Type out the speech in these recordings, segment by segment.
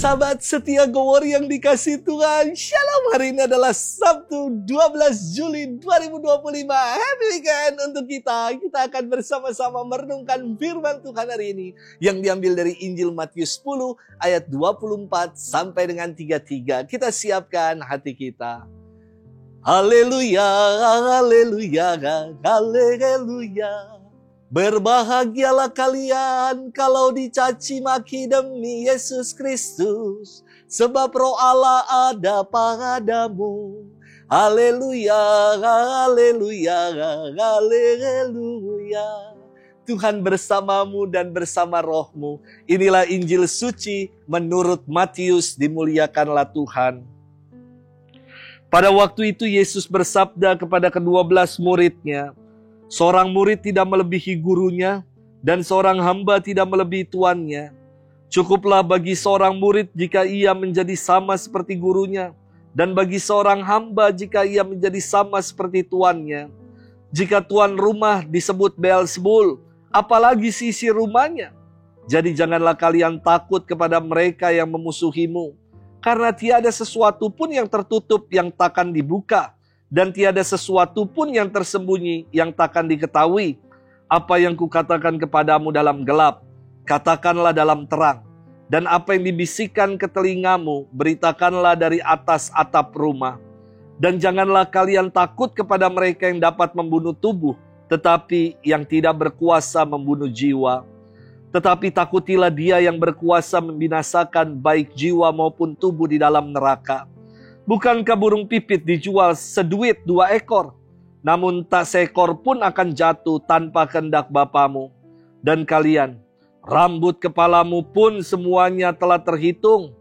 Sahabat setia Go Warrior yang dikasih Tuhan, Shalom. Hari ini adalah Sabtu 12 Juli 2025. Happy weekend untuk kita. Kita akan bersama-sama merenungkan firman Tuhan hari ini yang diambil dari Injil Matius 10 ayat 24 sampai dengan 33. Kita siapkan hati kita. Haleluya, haleluya, haleluya. Berbahagialah kalian kalau dicaci maki demi Yesus Kristus, sebab Roh Allah ada padamu. Haleluya, haleluya, haleluya. Tuhan bersamamu dan bersama rohmu. Inilah Injil suci menurut Matius, dimuliakanlah Tuhan. Pada waktu itu Yesus bersabda kepada ke-12 muridnya, seorang murid tidak melebihi gurunya, dan seorang hamba tidak melebihi tuannya. Cukuplah bagi seorang murid jika ia menjadi sama seperti gurunya, dan bagi seorang hamba jika ia menjadi sama seperti tuannya. Jika tuan rumah disebut Beelzebul, apalagi si isi rumahnya. Jadi janganlah kalian takut kepada mereka yang memusuhimu, karena tiada sesuatu pun yang tertutup yang takkan dibuka, dan tiada sesuatu pun yang tersembunyi yang takkan diketahui. Apa yang kukatakan kepadamu dalam gelap, katakanlah dalam terang. Dan apa yang dibisikkan ke telingamu, beritakanlah dari atas atap rumah. Dan janganlah kalian takut kepada mereka yang dapat membunuh tubuh, tetapi yang tidak berkuasa membunuh jiwa. Tetapi takutilah dia yang berkuasa membinasakan baik jiwa maupun tubuh di dalam neraka. Bukankah burung pipit dijual seduit 2 ekor? Namun tak seekor pun akan jatuh tanpa kehendak Bapamu. Dan kalian, rambut kepalamu pun semuanya telah terhitung.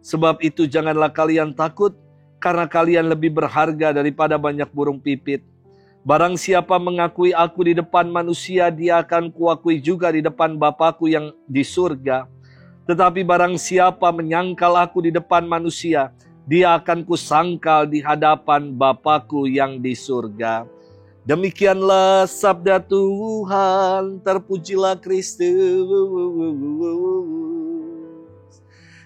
Sebab itu janganlah kalian takut, karena kalian lebih berharga daripada banyak burung pipit. Barang siapa mengakui aku di depan manusia, dia akan kuakui juga di depan Bapa-Ku yang di surga. Tetapi barang siapa menyangkal aku di depan manusia, dia akan kusangkal di hadapan Bapa-Ku yang di surga. Demikianlah sabda Tuhan, terpujilah Kristus.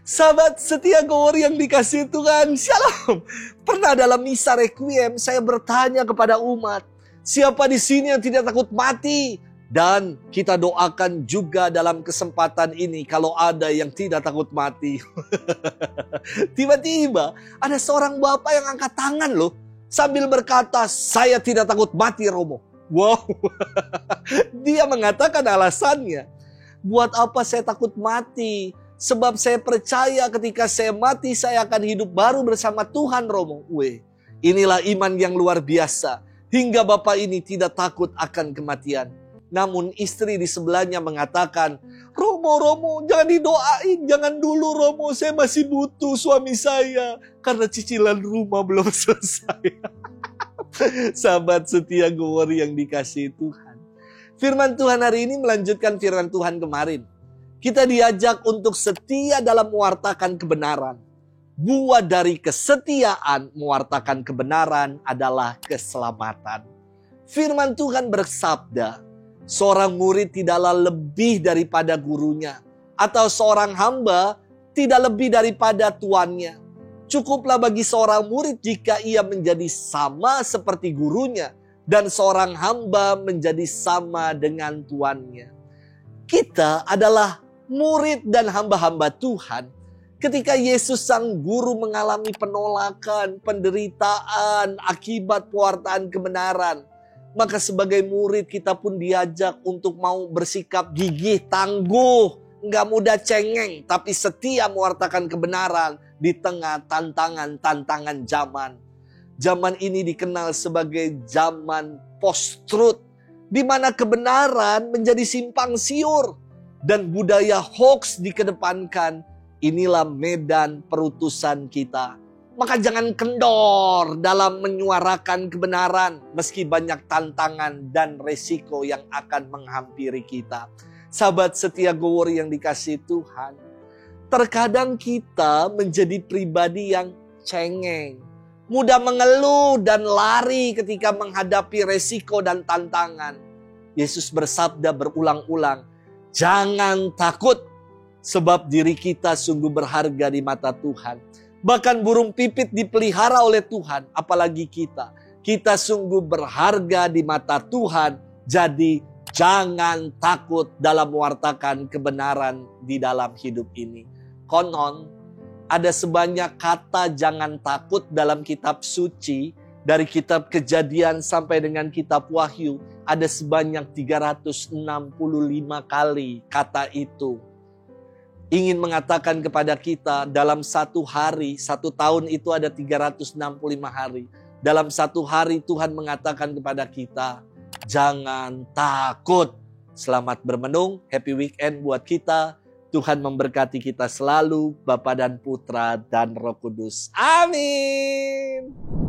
Sahabat setia Go Warrior yang dikasih Tuhan, Shalom. Pernah dalam misa requiem saya bertanya kepada umat, siapa di sini yang tidak takut mati? Dan kita doakan juga dalam kesempatan ini kalau ada yang tidak takut mati. Tiba-tiba ada seorang bapak yang angkat tangan loh, sambil berkata, saya tidak takut mati Romo. Wow. Dia mengatakan alasannya, buat apa saya takut mati? Sebab saya percaya ketika saya mati saya akan hidup baru bersama Tuhan Romo. Inilah iman yang luar biasa. Hingga bapak ini tidak takut akan kematian. Namun istri di sebelahnya mengatakan, Romo, jangan didoain, jangan dulu Romo, saya masih butuh suami saya, karena cicilan rumah belum selesai. Sahabat setia Go Warrior yang dikasihi Tuhan. Firman Tuhan hari ini melanjutkan firman Tuhan kemarin. Kita diajak untuk setia dalam mewartakan kebenaran. Buah dari kesetiaan mewartakan kebenaran adalah keselamatan. Firman Tuhan bersabda, seorang murid tidaklah lebih daripada gurunya, atau seorang hamba tidak lebih daripada tuannya. Cukuplah bagi seorang murid jika ia menjadi sama seperti gurunya, dan seorang hamba menjadi sama dengan tuannya. Kita adalah murid dan hamba-hamba Tuhan. Ketika Yesus sang guru mengalami penolakan, penderitaan akibat pewartaan kebenaran, maka sebagai murid kita pun diajak untuk mau bersikap gigih, tangguh, nggak mudah cengeng, tapi setia mewartakan kebenaran di tengah tantangan-tantangan zaman. Zaman ini dikenal sebagai zaman post-truth, di mana kebenaran menjadi simpang siur dan budaya hoax dikedepankan. Inilah medan perutusan kita. Maka jangan kendor dalam menyuarakan kebenaran meski banyak tantangan dan resiko yang akan menghampiri kita. Sahabat setia Go Warrior yang dikasihi Tuhan, terkadang kita menjadi pribadi yang cengeng, mudah mengeluh dan lari ketika menghadapi resiko dan tantangan. Yesus bersabda berulang-ulang, jangan takut. Sebab diri kita sungguh berharga di mata Tuhan. Bahkan burung pipit dipelihara oleh Tuhan, apalagi kita. Kita sungguh berharga di mata Tuhan. Jadi jangan takut dalam mewartakan kebenaran di dalam hidup ini. Konon ada sebanyak kata jangan takut dalam kitab suci. Dari kitab Kejadian sampai dengan kitab Wahyu. Ada sebanyak 365 kali kata itu. Ingin mengatakan kepada kita dalam satu hari, satu tahun itu ada 365 hari. Dalam satu hari Tuhan mengatakan kepada kita, jangan takut. Selamat bermenung, happy weekend buat kita. Tuhan memberkati kita selalu, Bapa dan Putra dan Roh Kudus. Amin.